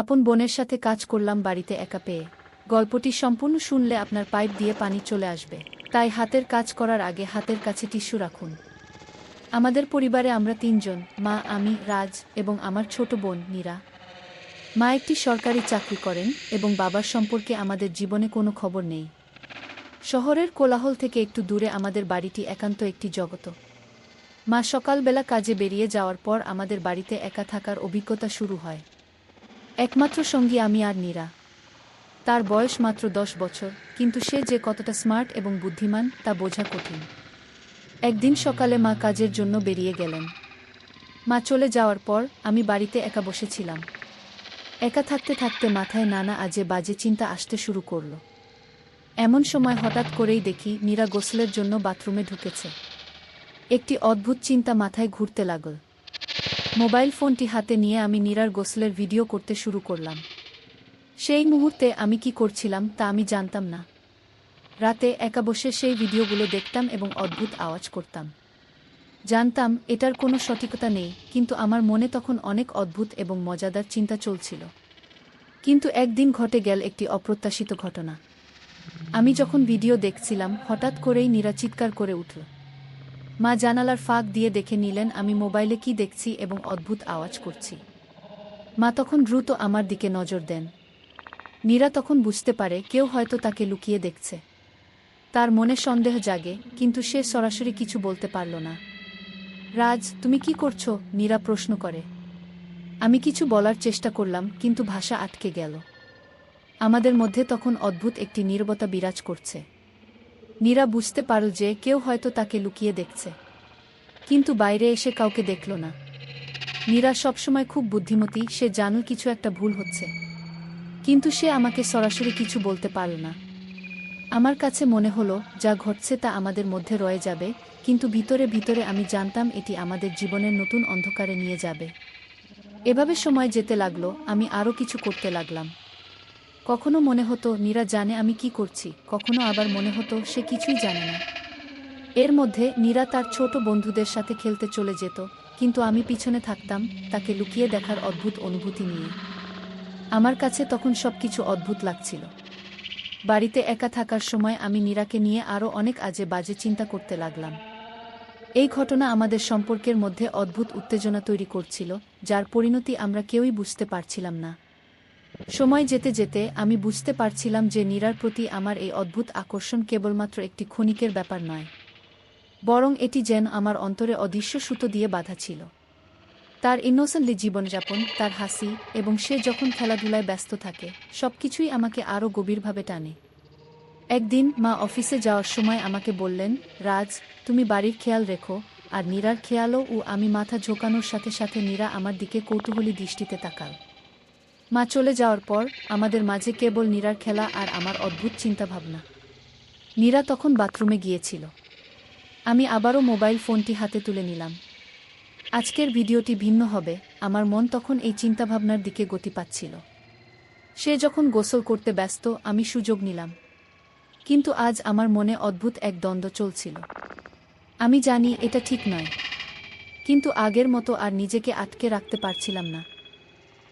আপন বোনের সাথে কাজ করলাম বাড়িতে একা পেয়ে। গল্পটি সম্পূর্ণ শুনলে আপনার পাইপ দিয়ে পানি চলে আসবে, তাই হাতের কাজ করার আগে হাতের কাছে টিস্যু রাখুন। আমাদের পরিবারে আমরা তিনজন, মা, আমি, রাজ এবং আমার ছোট বোন নীরা। মা একটি সরকারি চাকরি করেন এবং বাবার সম্পর্কে আমাদের জীবনে কোনো খবর নেই। শহরের কোলাহল থেকে একটু দূরে আমাদের বাড়িটি একান্ত একটি জগত। মা সকালবেলা কাজে বেরিয়ে যাওয়ার পর আমাদের বাড়িতে একা থাকার অভিজ্ঞতা শুরু হয়। একমাত্র সঙ্গী আমি আর নীরা। তার বয়স মাত্র 10 বছর, কিন্তু সে যে কতটা স্মার্ট এবং বুদ্ধিমান তা বোঝা কঠিন। একদিন সকালে মা কাজের জন্য বেরিয়ে গেলেন। মা চলে যাওয়ার পর আমি বাড়িতে একা বসেছিলাম। একা থাকতে থাকতে মাথায় নানা আজে বাজে চিন্তা আসতে শুরু করল। এমন সময় হঠাৎ করেই দেখি নীরা গোসলের জন্য বাথরুমে ঢুকেছে। একটি অদ্ভুত চিন্তা মাথায় ঘুরতে লাগল। মোবাইল ফোনটি হাতে নিয়ে আমি নীরার গোসলের ভিডিও করতে শুরু করলাম। সেই মুহূর্তে আমি কি করছিলাম তা আমি জানতাম না। রাতে একা বসে সেই ভিডিওগুলো দেখতাম এবং অদ্ভুত আওয়াজ করতাম। জানতাম এটার কোনো সঠিকতা নেই, কিন্তু আমার মনে তখন অনেক অদ্ভুত এবং মজাদার চিন্তা চলছিল। কিন্তু একদিন ঘটে গেল একটি অপ্রত্যাশিত ঘটনা। আমি যখন ভিডিও দেখছিলাম হঠাৎ করেই নীরা চিৎকার করে উঠল। মা জানালার ফাঁক দিয়ে দেখে নিলেন আমি মোবাইলে কি দেখছি এবং অদ্ভুত আওয়াজ করছি। মা তখন দ্রুত আমার দিকে নজর দেন। নীরা তখন বুঝতে পারে কেউ হয়তো তাকে লুকিয়ে দেখছে। তার মনে সন্দেহ জাগে, কিন্তু সে সরাসরি কিছু বলতে পারল না। রাজ, তুমি কি করছো? নীরা প্রশ্ন করে। আমি কিছু বলার চেষ্টা করলাম, কিন্তু ভাষা আটকে গেল। আমাদের মধ্যে তখন অদ্ভুত একটি নীরবতা বিরাজ করছে। নীরা বুঝতে পারল যে কেউ হয়তো তাকে লুকিয়ে দেখছে, কিন্তু বাইরে এসে কাউকে দেখল না। নীরা সবসময় খুব বুদ্ধিমতী, সে জানল কিছু একটা ভুল হচ্ছে, কিন্তু সে আমাকে সরাসরি কিছু বলতে পারল না। আমার কাছে মনে হলো যা ঘটছে তা আমাদের মধ্যে রয়ে যাবে, কিন্তু ভিতরে ভিতরে আমি জানতাম এটি আমাদের জীবনের নতুন অন্ধকারে নিয়ে যাবে। এভাবে সময় যেতে লাগলো, আমি আরও কিছু করতে লাগলাম। কখনো মনে হতো নীরা জানে আমি কি করছি, কখনো আবার মনে হতো সে কিছুই জানে না। এর মধ্যে নীরা তার ছোট বন্ধুদের সাথে খেলতে চলে যেত, কিন্তু আমি পিছনে থাকতাম, তাকে লুকিয়ে দেখার অদ্ভুত অনুভূতি নিয়ে। আমার কাছে তখন সবকিছু অদ্ভুত লাগছিল। বাড়িতে একা থাকার সময় আমি নীরাকে নিয়ে আরও অনেক আজে বাজে চিন্তা করতে লাগলাম। এই ঘটনা আমাদের সম্পর্কের মধ্যে অদ্ভুত উত্তেজনা তৈরি করছিল, যার পরিণতি আমরা কেউই বুঝতে পারছিলাম না। সময় যেতে যেতে আমি বুঝতে পারছিলাম যে নীরার প্রতি আমার এই অদ্ভুত আকর্ষণ কেবলমাত্র একটি ক্ষণিকের ব্যাপার নয়, বরং এটি যেন আমার অন্তরে অদৃশ্য সুতো দিয়ে বাঁধা ছিল। তার ইনোসেন্টলি জীবনযাপন, তার হাসি এবং সে যখন খেলাধুলায় ব্যস্ত থাকে, সবকিছুই আমাকে আরও গভীরভাবে টানে। একদিন মা অফিসে যাওয়ার সময় আমাকে বললেন, রাজ, তুমি বাড়ির খেয়াল রেখো, আর নীরার খেয়ালও। আমি মাথা ঝোঁকানোর সাথে সাথে নীরা আমার দিকে কৌতূহলী দৃষ্টিতে তাকাল। মা চলে যাওয়ার পর আমাদের মাঝে কেবল নীরার খেলা আর আমার অদ্ভুত চিন্তাভাবনা। নীরা তখন বাথরুমে গিয়েছিল। আমি আবারও মোবাইল ফোনটি হাতে তুলে নিলাম। আজকের ভিডিওটি ভিন্ন হবে। আমার মন তখন এই চিন্তাভাবনার দিকে গতি পাচ্ছিল। সে যখন গোসল করতে ব্যস্ত, আমি সুযোগ নিলাম। কিন্তু আজ আমার মনে অদ্ভুত এক দ্বন্দ্ব চলছিল। আমি জানি এটা ঠিক নয়, কিন্তু আগের মতো আর নিজেকে আটকে রাখতে পারছিলাম না।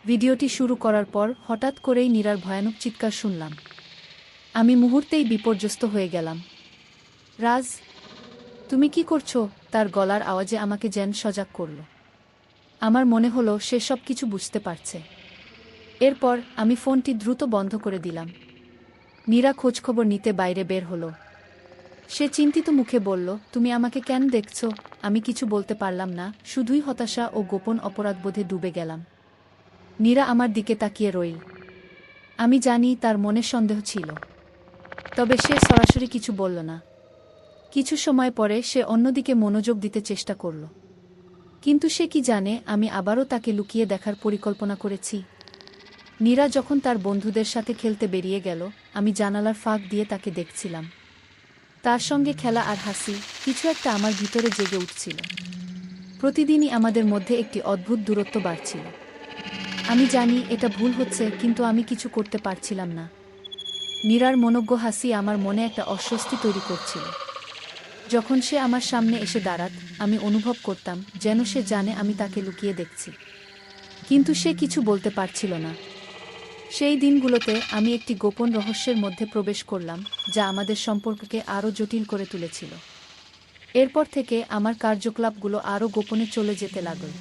ভিডিওটি শুরু করার পর হঠাৎ করেই নীরার ভয়ানক চিৎকার শুনলাম। আমি মুহূর্তেই বিপর্যস্ত হয়ে গেলাম। রাজ, তুমি কি করছো? তার গলার আওয়াজে আমাকে যেন সজাগ করল। আমার মনে হলো সে সব কিছু বুঝতে পারছে। এরপর আমি ফোনটি দ্রুত বন্ধ করে দিলাম। নীরা খোঁজখবর নিতে বাইরে বের হলো। সে চিন্তিত মুখে বলল, তুমি আমাকে কেন দেখছো? আমি কিছু বলতে পারলাম না, শুধুই হতাশা ও গোপন অপরাধবোধে ডুবে গেলাম। নীরা আমার দিকে তাকিয়ে রইল। আমি জানি তার মনে সন্দেহ ছিল, তবে সে সরাসরি কিছু বলল না। কিছু সময় পরে সে অন্যদিকে মনোযোগ দিতে চেষ্টা করল। কিন্তু সে কি জানে আমি আবারও তাকে লুকিয়ে দেখার পরিকল্পনা করেছি। নীরা যখন তার বন্ধুদের সাথে খেলতে বেরিয়ে গেল, আমি জানালার ফাঁক দিয়ে তাকে দেখছিলাম। তার সঙ্গে খেলা আর হাসি, কিছু একটা আমার ভিতরে জেগে উঠছিল। প্রতিদিনই আমাদের মধ্যে একটি অদ্ভুত দূরত্ব বাড়ছিল। আমি জানি এটা ভুল হচ্ছে, কিন্তু আমি কিছু করতে পারছিলাম না। নীরার মনোজ্ঞ হাসি আমার মনে একটা অস্বস্তি তৈরি করছিল। যখন সে আমার সামনে এসে দাঁড়াত, আমি অনুভব করতাম যেন সে জানে আমি তাকে লুকিয়ে দেখছি, কিন্তু সে কিছু বলতে পারছিল না। সেই দিনগুলোতে আমি একটি গোপন রহস্যের মধ্যে প্রবেশ করলাম, যা আমাদের সম্পর্ককে আরও জটিল করে তুলেছিল। এরপর থেকে আমার কার্যকলাপগুলো আরও গোপনে চলে যেতে লাগল।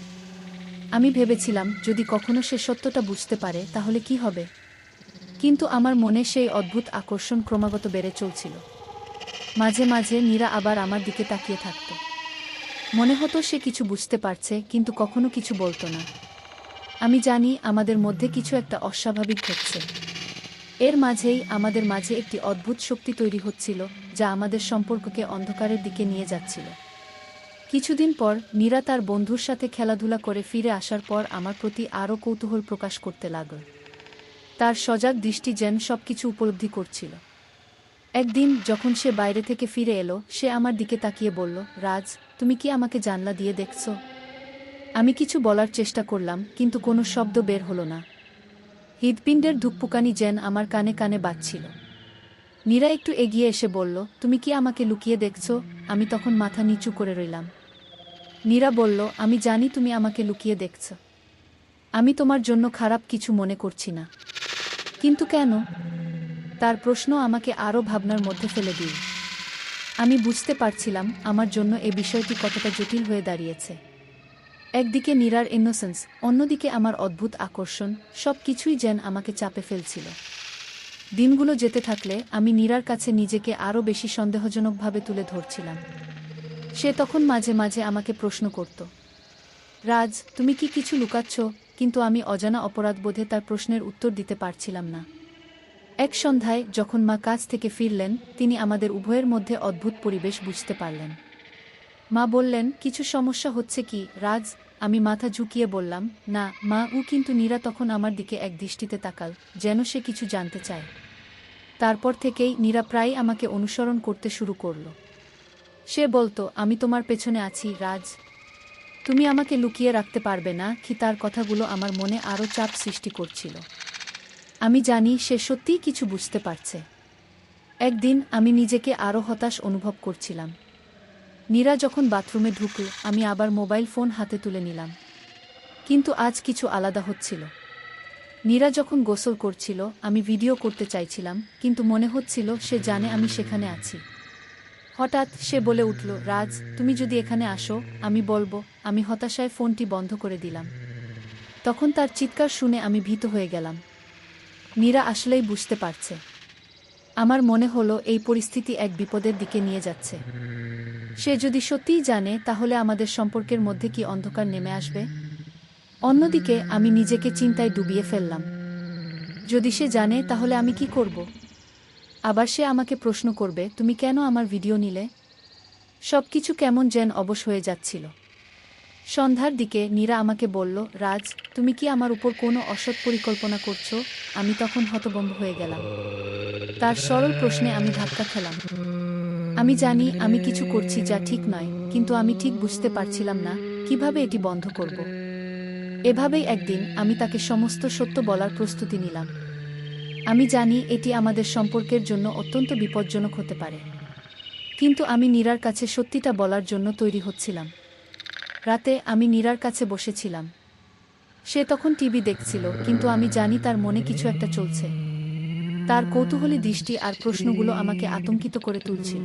আমি ভেবেছিলাম যদি কখনো সে সত্যটা বুঝতে পারে তাহলে কি হবে, কিন্তু আমার মনে সেই অদ্ভুত আকর্ষণ ক্রমাগত বেড়ে চলছিল। মাঝে মাঝে নীরা আবার আমার দিকে তাকিয়ে থাকত। মনে হতো সে কিছু বুঝতে পারছে, কিন্তু কখনো কিছু বলতো না। আমি জানি আমাদের মধ্যে কিছু একটা অস্বাভাবিক ঘটছে। এর মাঝেই আমাদের মাঝে একটি অদ্ভুত শক্তি তৈরি হচ্ছিল, যা আমাদের সম্পর্ককে অন্ধকারের দিকে নিয়ে যাচ্ছিল। কিছুদিন পর নীরা তার বন্ধুর সাথে খেলাধুলা করে ফিরে আসার পর আমার প্রতি আরও কৌতূহল প্রকাশ করতে লাগল। তার সজাগ দৃষ্টি যেন সবকিছু উপলব্ধি করছিল। একদিন যখন সে বাইরে থেকে ফিরে এলো, সে আমার দিকে তাকিয়ে বলল, রাজ, তুমি কি আমাকে জানলা দিয়ে দেখছো? আমি কিছু বলার চেষ্টা করলাম, কিন্তু কোনো শব্দ বের হলো না। হৃৎপিণ্ডের ধুকপুকানি যেন আমার কানে কানে বাজছিল। নীরা একটু এগিয়ে এসে বলল, তুমি কি আমাকে লুকিয়ে দেখছো? আমি তখন মাথা নিচু করে রইলাম। নীরা বলল, আমি জানি তুমি আমাকে লুকিয়ে দেখছ। আমি তোমার জন্য খারাপ কিছু মনে করছি না। কিন্তু কেন? তার প্রশ্ন আমাকে আরও ভাবনার মধ্যে ফেলে দিল। আমি বুঝতে পারছিলাম আমার জন্য এ বিষয়টি কতটা জটিল হয়ে দাঁড়িয়েছে। একদিকে নীরার ইনোসেন্স, অন্যদিকে আমার অদ্ভুত আকর্ষণ, সব কিছুই যেন আমাকে চাপে ফেলছিল। দিনগুলো যেতে থাকলে আমি নীরার কাছে নিজেকে আরও বেশি সন্দেহজনকভাবে তুলে ধরছিলাম। সে তখন মাঝে মাঝে আমাকে প্রশ্ন করত, রাজ, তুমি কি কিছু লুকাচ্ছ? কিন্তু আমি অজানা অপরাধবোধে তার প্রশ্নের উত্তর দিতে পারছিলাম না। এক সন্ধ্যায় যখন মা কাজ থেকে ফিরলেন, তিনি আমাদের উভয়ের মধ্যে অদ্ভুত পরিবেশ বুঝতে পারলেন। মা বললেন, কিছু সমস্যা হচ্ছে কি রাজ? আমি মাথা ঝুঁকিয়ে বললাম, না মা। কিন্তু নীরা তখন আমার দিকে এক দৃষ্টিতে তাকাল, যেন সে কিছু জানতে চায়। তারপর থেকেই নীরা প্রায় আমাকে অনুসরণ করতে শুরু করল। সে বলতো, আমি তোমার পেছনে আছি রাজ, তুমি আমাকে লুকিয়ে রাখতে পারবে না কি? তার কথাগুলো আমার মনে আরও চাপ সৃষ্টি করছিল। আমি জানি সে সত্যিই কিছু বুঝতে পারছে। একদিন আমি নিজেকে আরও হতাশ অনুভব করছিলাম। নীরা যখন বাথরুমে ঢুকল, আমি আবার মোবাইল ফোন হাতে তুলে নিলাম। কিন্তু আজ কিছু আলাদা হচ্ছিল। নীরা যখন গোসল করছিল, আমি ভিডিও করতে চাইছিলাম, কিন্তু মনে হচ্ছিল সে জানে আমি সেখানে আছি। হঠাৎ সে বলে উঠল, রাজ, তুমি যদি এখানে আসো আমি বলবো। আমি হতাশায় ফোনটি বন্ধ করে দিলাম। তখন তার চিৎকার শুনে আমি ভীত হয়ে গেলাম। নীরা আসলেই বুঝতে পারছে। আমার মনে হলো এই পরিস্থিতি এক বিপদের দিকে নিয়ে যাচ্ছে। সে যদি সত্যিই জানে, তাহলে আমাদের সম্পর্কের মধ্যে কি অন্ধকার নেমে আসবে? অন্যদিকে আমি নিজেকে চিন্তায় ডুবিয়ে ফেললাম। যদি সে জানে, তাহলে আমি কি করব? আবার সে আমাকে প্রশ্ন করবে, তুমি কেন আমার ভিডিও নিলে? সবকিছু কেমন যেন অবশ হয়ে যাচ্ছিল। সন্ধ্যার দিকে নীরা আমাকে বলল, রাজ, তুমি কি আমার উপর কোনো অসৎ পরিকল্পনা করছো? আমি তখন হতভম্ব হয়ে গেলাম। তার সরল প্রশ্নে আমি ধাক্কা খেলাম। আমি জানি আমি কিছু করছি যা ঠিক নয়, কিন্তু আমি ঠিক বুঝতে পারছিলাম না কিভাবে এটি বন্ধ করব। এভাবেই একদিন আমি তাকে সমস্ত সত্য বলার প্রস্তুতি নিলাম। আমি জানি এটি আমাদের সম্পর্কের জন্য অত্যন্ত বিপজ্জনক হতে পারে, কিন্তু আমি নীরার কাছে সত্যিটা বলার জন্য তৈরি হচ্ছিলাম। রাতে আমি নীরার কাছে বসেছিলাম। সে তখন টিভি দেখছিল, কিন্তু আমি জানি তার মনে কিছু একটা চলছে। তার কৌতূহলী দৃষ্টি আর প্রশ্নগুলো আমাকে আতঙ্কিত করে তুলছিল।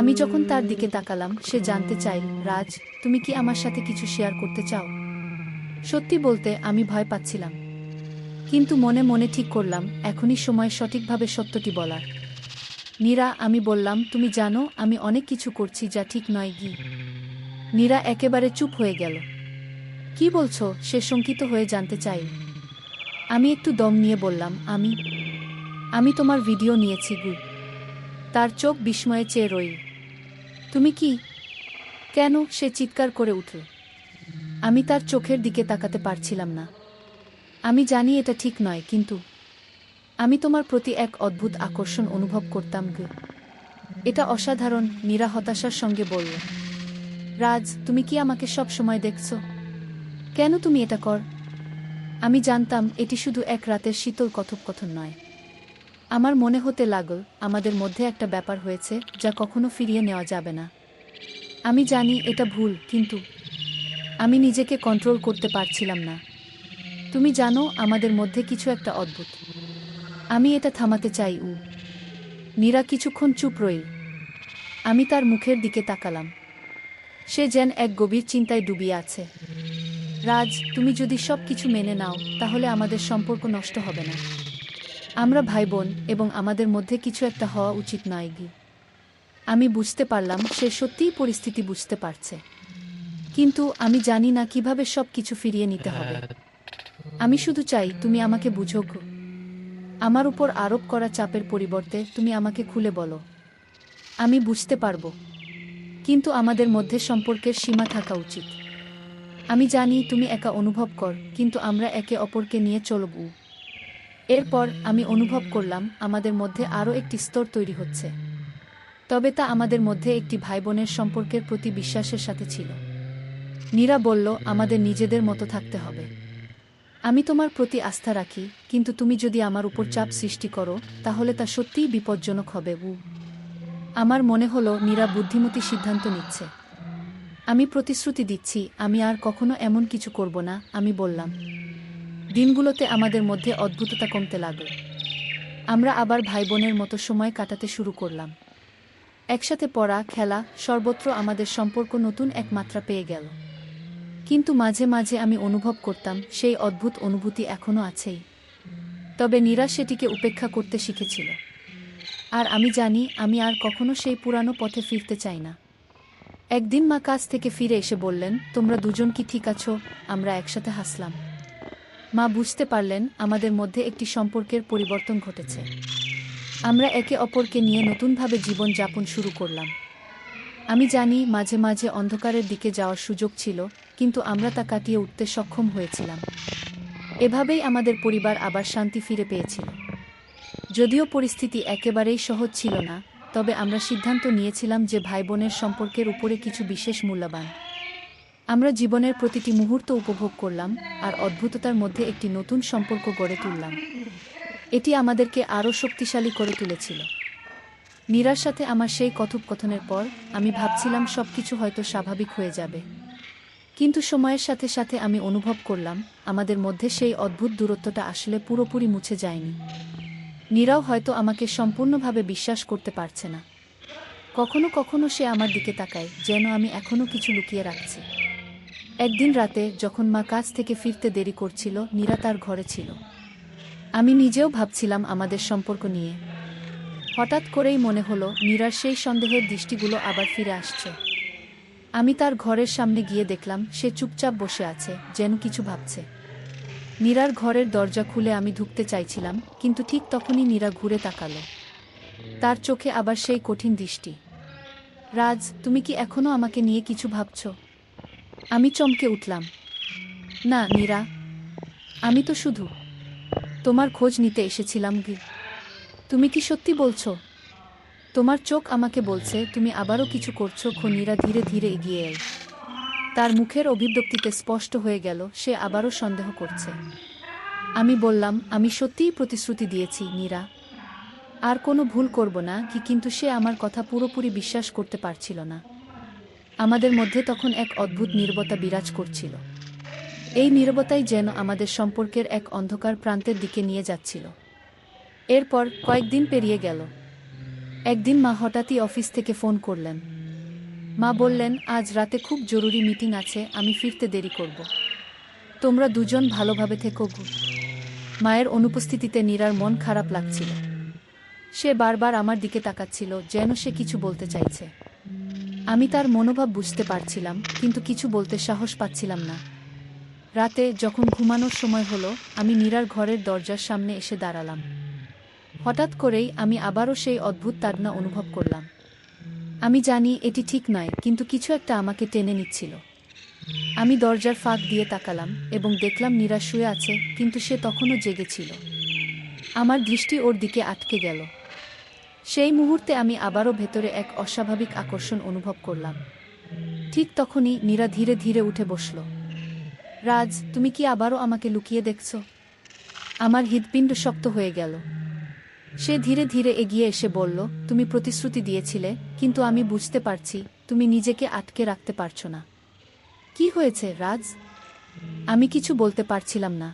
আমি যখন তার দিকে তাকালাম, সে জানতে চাইল, রাজ, তুমি কি আমার সাথে কিছু শেয়ার করতে চাও? সত্যি বলতে আমি ভয় পাচ্ছিলাম, কিন্তু মনে মনে ঠিক করলাম এখনই সময় সঠিকভাবে সত্যটি বলার। নীরা, আমি বললাম, তুমি জানো আমি অনেক কিছু করছি যা ঠিক নয় গি। নীরা একেবারে চুপ হয়ে গেল। কি বলছো? সে শঙ্কিত হয়ে জানতে চাইল। আমি একটু দম নিয়ে বললাম, আমি তোমার ভিডিও নিয়েছি গু। তার চোখ বিস্ময়ে চেয়ে রইল। তুমি কি? কেন? সে চিৎকার করে উঠল। আমি তার চোখের দিকে তাকাতে পারছিলাম না। আমি জানি এটা ঠিক নয়, কিন্তু আমি তোমার প্রতি এক অদ্ভুত আকর্ষণ অনুভব করতাম গু। এটা অসাধারণ। নীরা হতাশার সঙ্গে বলল, রাজ, তুমি কি আমাকে সব সময় দেখছো? কেন তুমি এটা কর? আমি জানতাম এটি শুধু এক রাতের শীতল কথোপকথন নয়। আমার মনে হতে লাগল আমাদের মধ্যে একটা ব্যাপার হয়েছে যা কখনো ফিরিয়ে নেওয়া যাবে না। আমি জানি এটা ভুল, কিন্তু আমি নিজেকে কন্ট্রোল করতে পারছিলাম না। তুমি জানো আমাদের মধ্যে কিছু একটা অদ্ভুত। আমি এটা থামাতে চাই। নীরা কিছুক্ষণ চুপ রইল। আমি তার মুখের দিকে তাকালাম। সে যেন এক গভীর চিন্তায় ডুবিয়ে আছে। রাজ, তুমি যদি সব কিছু মেনে নাও তাহলে আমাদের সম্পর্ক নষ্ট হবে না। আমরা ভাই বোন এবং আমাদের মধ্যে কিছু একটা হওয়া উচিত নয় কি? আমি বুঝতে পারলাম সে সত্যিই পরিস্থিতি বুঝতে পারছে, কিন্তু আমি জানি না কিভাবে সব কিছু ফিরিয়ে নিতে হবে। আমি শুধু চাই তুমি আমাকে বুঝো গো। আমার উপর আরোপ করা চাপের পরিবর্তে তুমি আমাকে খুলে বলো। আমি বুঝতে পারবো, কিন্তু আমাদের মধ্যে সম্পর্কের সীমা থাকা উচিত। আমি জানি তুমি একা অনুভব কর, কিন্তু আমরা একে অপরকে নিয়ে চলব। এরপর আমি অনুভব করলাম আমাদের মধ্যে আরও একটি স্তর তৈরি হচ্ছে, তবে তা আমাদের মধ্যে একটি ভাই বোনের সম্পর্কের প্রতি বিশ্বাসের সাথে ছিল। নীরা বলল, আমাদের নিজেদের মতো থাকতে হবে। আমি তোমার প্রতি আস্থা রাখি, কিন্তু তুমি যদি আমার উপর চাপ সৃষ্টি করো তাহলে তা সত্যিই বিপজ্জনক হবে। আমার মনে হলো নীরা বুদ্ধিমতী সিদ্ধান্ত নিচ্ছে। আমি প্রতিশ্রুতি দিচ্ছি আমি আর কখনো এমন কিছু করব না, আমি বললাম। দিনগুলোতে আমাদের মধ্যে অদ্ভুততা কমতে লাগল। আমরা আবার ভাই বোনের মতো সময় কাটাতে শুরু করলাম। একসাথে পড়া, খেলা, সর্বত্র আমাদের সম্পর্ক নতুন এক মাত্রা পেয়ে গেল। কিন্তু মাঝে মাঝে আমি অনুভব করতাম সেই অদ্ভুত অনুভূতি এখনও আছেই, তবে নীরা সেটিকে উপেক্ষা করতে শিখেছিল। আর আমি জানি আমি আর কখনো সেই পুরানো পথে ফিরতে চাই না। একদিন মা কাজ থেকে ফিরে এসে বললেন, তোমরা দুজন কি ঠিক আছো? আমরা একসাথে হাসলাম। মা বুঝতে পারলেন আমাদের মধ্যে একটি সম্পর্কের পরিবর্তন ঘটেছে। আমরা একে অপরকে নিয়ে নতুনভাবে জীবন যাপন শুরু করলাম। আমি জানি মাঝে মাঝে অন্ধকারের দিকে যাওয়ার সুযোগ ছিল, কিন্তু আমরা তা কাটিয়ে উঠতে সক্ষম হয়েছিলাম। এভাবেই আমাদের পরিবার আবার শান্তি ফিরে পেয়েছিল। যদিও পরিস্থিতি একেবারেই সহজ ছিল না, তবে আমরা সিদ্ধান্ত নিয়েছিলাম যে ভাই বোনের সম্পর্কের উপরে কিছু বিশেষ মূল্যবান। আমরা জীবনের প্রতিটি মুহূর্ত উপভোগ করলাম আর অদ্ভুততার মধ্যে একটি নতুন সম্পর্ক গড়ে তুললাম। এটি আমাদেরকে আরও শক্তিশালী করে তুলেছিল। নীরার সাথে আমার সেই কথোপকথনের পর আমি ভাবছিলাম সবকিছু হয়তো স্বাভাবিক হয়ে যাবে, কিন্তু সময়ের সাথে সাথে আমি অনুভব করলাম আমাদের মধ্যে সেই অদ্ভুত দূরত্বটা আসলে পুরোপুরি মুছে যায়নি। নীরাও হয়তো আমাকে সম্পূর্ণভাবে বিশ্বাস করতে পারছে না। কখনো কখনো সে আমার দিকে তাকায় যেন আমি এখনও কিছু লুকিয়ে রাখছি। একদিন রাতে যখন মা কাজ থেকে ফিরতে দেরি করছিল, নীরা তার ঘরে ছিল। আমি নিজেও ভাবছিলাম আমাদের সম্পর্ক নিয়ে। হঠাৎ করেই মনে হলো নীরার সেই সন্দেহের দৃষ্টিগুলো আবার ফিরে আসছে। আমি তার ঘরের সামনে গিয়ে দেখলাম সে চুপচাপ বসে আছে, যেন কিছু ভাবছে। নীরার ঘরের দরজা খুলে আমি ঢুকতে চাইছিলাম, কিন্তু ঠিক তখনই নীরা ঘুরে তাকালো। তার চোখে আবার সেই কঠিন দৃষ্টি। রাজ, তুমি কি এখনো আমাকে নিয়ে কিছু ভাবছ? আমি চমকে উঠলাম। না নীরা, আমি তো শুধু তোমার খোঁজ নিতে এসেছিলাম। তুমি কি সত্যি বলছো? তোমার চোখ আমাকে বলছে তুমি আবারও কিছু করছো। নীরা ধীরে ধীরে এগিয়ে এল। তার মুখের অভিব্যক্তিতে স্পষ্ট হয়ে গেল সে আবারও সন্দেহ করছে। আমি বললাম, আমি সত্যিই প্রতিশ্রুতি দিয়েছি নীরা, আর কোনো ভুল করব না। কিন্তু সে আমার কথা পুরোপুরি বিশ্বাস করতে পারছিল না। আমাদের মধ্যে তখন এক অদ্ভুত নীরবতা বিরাজ করছিল। এই নীরবতাই যেন আমাদের সম্পর্কের এক অন্ধকার প্রান্তের দিকে নিয়ে যাচ্ছিল। এরপর কয়েকদিন পেরিয়ে গেল। একদিন মা হঠাৎই অফিস থেকে ফোন করলেন। মা বললেন, আজ রাতে খুব জরুরি মিটিং আছে, আমি ফিরতে দেরি করব। তোমরা দুজন ভালোভাবে থেকো। মায়ের অনুপস্থিতিতে নীরার মন খারাপ লাগছিল। সে বারবার আমার দিকে তাকাচ্ছিল যেন সে কিছু বলতে চাইছে। আমি তার মনোভাব বুঝতে পারছিলাম, কিন্তু কিছু বলতে সাহস পাচ্ছিলাম না। রাতে যখন ঘুমানোর সময় হলো, আমি নীরার ঘরের দরজার সামনে এসে দাঁড়ালাম। হঠাৎ করেই আমি আবারও সেই অদ্ভুত তাড়না অনুভব করলাম। আমি জানি এটি ঠিক নয়, কিন্তু কিছু একটা আমাকে টেনে নিচ্ছিল। আমি দরজার ফাঁক দিয়ে তাকালাম এবং দেখলাম নীরা শুয়ে আছে, কিন্তু সে তখনও জেগেছিল। আমার দৃষ্টি ওর দিকে আটকে গেল। সেই মুহূর্তে আমি আবারও ভেতরে এক অস্বাভাবিক আকর্ষণ অনুভব করলাম। ঠিক তখনই নীরা ধীরে ধীরে উঠে বসল। রাজ, তুমি কি আবারও আমাকে লুকিয়ে দেখছো? আমার হৃৎপিণ্ড শক্ত হয়ে গেল। সে ধীরে ধীরে এগিয়ে এসে বলল, তুমি প্রতিশ্রুতি দিয়েছিলে, কিন্তু আমি বুঝতে পারছি তুমি নিজেকে আটকে রাখতে পারছো না। কি হয়েছে রাজ? আমি কিছু বলতে পারছিলাম না।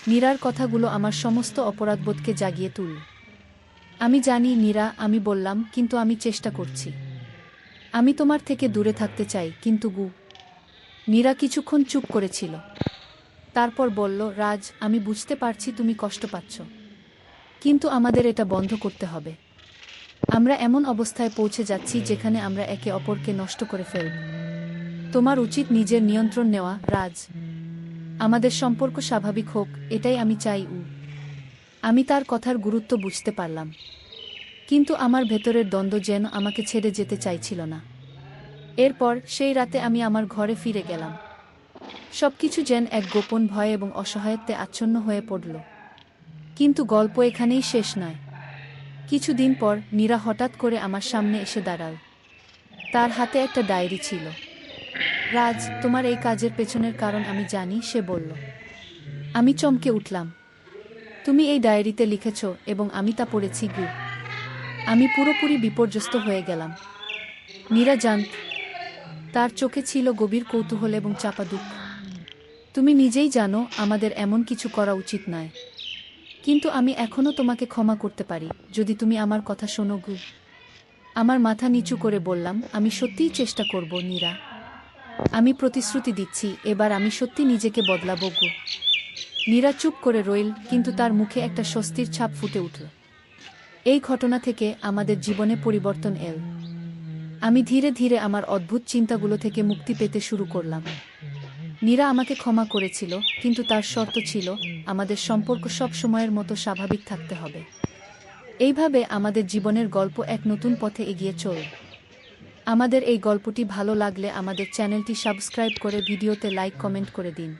নীরার কথাগুলো আমার সমস্ত অপরাধবোধকে জাগিয়ে তুলল। আমি জানি নীরা, আমি বললাম, কিন্তু আমি চেষ্টা করছি। আমি তোমার থেকে দূরে থাকতে চাই, কিন্তু নীরা কিছুক্ষণ চুপ করেছিল। তারপর বলল, রাজ, আমি বুঝতে পারছি তুমি কষ্ট পাচ্ছ, কিন্তু আমাদের এটা বন্ধ করতে হবে। আমরা এমন অবস্থায় পৌঁছে যাচ্ছি যেখানে আমরা একে অপরকে নষ্ট করে ফেলব। তোমার উচিত নিজের নিয়ন্ত্রণ নেওয়া, রাজ। আমাদের সম্পর্ক স্বাভাবিক হোক, এটাই আমি চাই। আমি তার কথার গুরুত্ব বুঝতে পারলাম, কিন্তু আমার ভেতরের দ্বন্দ্ব যেন আমাকে ছেড়ে যেতে চাইছিল না। এরপর সেই রাতে আমি আমার ঘরে ফিরে গেলাম। সবকিছু যেন এক গোপন ভয় এবং অসহায়ত্বে আচ্ছন্ন হয়ে পড়ল। কিন্তু গল্প এখানেই শেষ নয়। কিছুদিন পর নীরা হঠাৎ করে আমার সামনে এসে দাঁড়াল। তার হাতে একটা ডায়েরি ছিল। রাজ, তোমার এই কাজের পেছনের কারণ আমি জানি, সে বলল। আমি চমকে উঠলাম। তুমি এই ডায়েরিতে লিখেছ এবং আমি তা পড়েছি। আমি পুরোপুরি বিপর্যস্ত হয়ে গেলাম। নীরা জানত। তার চোখে ছিল গভীর কৌতূহল এবং চাপা দুঃখ। তুমি নিজেই জানো আমাদের এমন কিছু করা উচিত নয়, কিন্তু আমি এখনও তোমাকে ক্ষমা করতে পারি যদি তুমি আমার কথা শোনো। আমার মাথা নিচু করে বললাম, আমি সত্যিই চেষ্টা করব নীরা। আমি প্রতিশ্রুতি দিচ্ছি, এবার আমি সত্যি নিজেকে বদলাব। নীরা চুপ করে রইল, কিন্তু তার মুখে একটা স্বস্তির ছাপ ফুটে উঠল। এই ঘটনা থেকে আমাদের জীবনে পরিবর্তন এল। আমি ধীরে ধীরে আমার অদ্ভুত চিন্তাগুলো থেকে মুক্তি পেতে শুরু করলাম। নীরা আমাকে ক্ষমা করেছিল, কিন্তু তার শর্ত ছিল, আমাদের সম্পর্ক সব সময়ের মতো স্বাভাবিক থাকতে হবে। এইভাবে আমাদের জীবনের গল্প এক নতুন পথে এগিয়ে চল। আমাদের এই গল্পটি ভালো লাগলে আমাদের চ্যানেলটি সাবস্ক্রাইব করে ভিডিওতে লাইক কমেন্ট করে দিন।